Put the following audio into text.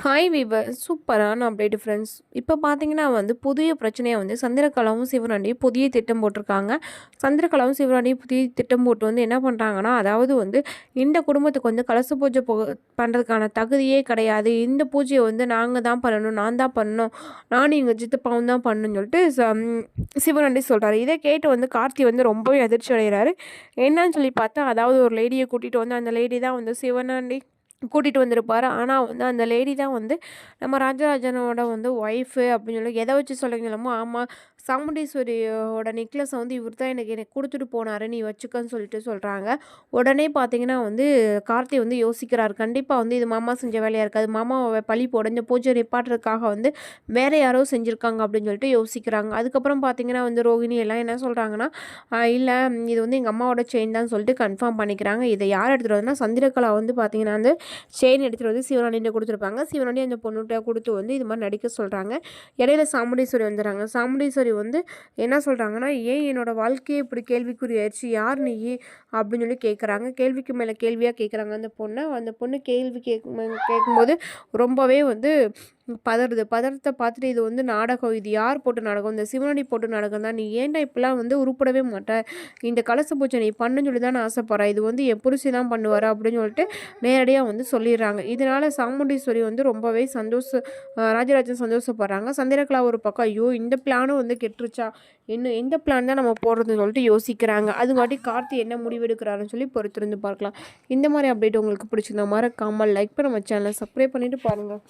Hi viewer சூப்பரான update friends. இப்போ பார்த்தீங்கன்னா புதிய பிரச்சனையை சந்திரகலாவும் சிவராண்டியும் புதிய திட்டம் போட்டிருக்காங்க. சந்திரகலாவும் சிவராண்டியும் புதிய திட்டம் போட்டு என்ன பண்ணுறாங்கன்னா, அதாவது இந்த குடும்பத்துக்கு கலச பூஜை பண்ணுறதுக்கான தகுதியே கிடையாது. இந்த பூஜையை நாங்கள் தான் பண்ணணும், நான் தான் பண்ணணும், நானும் எங்கள் சித்தப்பாவும் தான் பண்ணணும்னு சொல்லிட்டு சிவராண்டி சொல்கிறாரு. இதை கேட்டு கார்த்தி ரொம்பவே அதிர்ச்சி அடைகிறாரு. என்னன்னு சொல்லி பார்த்தா, அதாவது ஒரு லேடியை கூட்டிகிட்டு அந்த லேடி தான் சிவனாண்டி கூட்டிகிட்டு வந்திருப்பாரு. ஆனால் அந்த லேடி தான் நம்ம ராஜராஜனோட ஒய்ஃபு அப்படின்னு சொல்லி எதை வச்சு சொல்கிறீங்களமோ, ஆமாம், சாமுண்டீஸ்வரியோட நெக்லஸை இவர் தான் எனக்கு கொடுத்துட்டு போனார், நீ வச்சுக்கன்னு சொல்லிட்டு சொல்கிறாங்க. உடனே பார்த்தீங்கன்னா கார்த்தி யோசிக்கிறார். கண்டிப்பாக இது மாமா செஞ்ச வேலையாக இருக்காது, மாமாவை பழி போட இந்த பூஜை நிப்பாட்டுறதுக்காக வேறு யாரோ செஞ்சுருக்காங்க அப்படின்னு சொல்லிட்டு யோசிக்கிறாங்க. அதுக்கப்புறம் பார்த்தீங்கன்னா ரோகிணி எல்லாம் என்ன சொல்கிறாங்கன்னா, இல்லை இது எங்கள் அம்மாவோட செயின் தான் சொல்லிட்டு கன்ஃபார்ம் பண்ணிக்கிறாங்க. இதை யார் எடுத்துகிட்டு வந்தா சந்திரகலா பார்த்தீங்கன்னா செயின் எடுத்துகிட்டு சிவராணிகிட்ட கொடுத்துருப்பாங்க. சிவராணி அந்த பொண்ணுகிட்ட கொடுத்து இது மாதிரி நடிக்க சொல்கிறாங்க. இடையில சாமுண்டீஸ்வரி வந்துடுறாங்க. சாமுண்டீஸ்வரி என்ன சொல்கிறாங்கன்னா, ஏன் என்னோடய வாழ்க்கையை இப்படி கேள்விக்குறி ஆயிடுச்சு, யார் நீ அப்படின்னு சொல்லி கேட்குறாங்க. கேள்விக்கு மேலே கேள்வியாக கேட்குறாங்க அந்த பொண்ணு கேள்வி கேட்கும்போது ரொம்பவே பதறுது. பதறத்தை பார்த்துட்டு இது நாடகம், இது யார் போட்ட நாடகம், இந்த சிவனாடி போட்ட நாடகம் தான், நீ ஏன்டா இப்படிலாம் உருப்படவே மாட்டேன், இந்த கலச பூஜை நீ பண்ணுன்னு சொல்லி தான் நான் ஆசைப்பட்றேன், இது என் புருஷி தான் பண்ணுவார் அப்படின்னு சொல்லிட்டு நேரடியாக சொல்லிடுறாங்க. இதனால் சாமுண்டீஸ்வரி ரொம்பவே ராஜராஜன் சந்தோஷப்படுறாங்க. சந்திரகலா ஒரு பக்கம், ஐயோ இந்த பிளானும் கெட்டுருச்சா, இன்னும் எந்த பிளான் தான் நம்ம போடுறதுன்னு சொல்லிட்டு யோசிக்கிறாங்க. அதுங்காட்டி கார்த்தி என்ன முடிவெடுக்கிறாருன்னு சொல்லி பொறுத்திருந்து பார்க்கலாம். இந்த மாதிரி அப்டேட் உங்களுக்கு பிடிச்சிருந்தா மறக்காமல் லைக் பண்ண நம்ம சேனலை சப்ஸ்கிரைப் பண்ணிவிட்டு பாருங்கள்.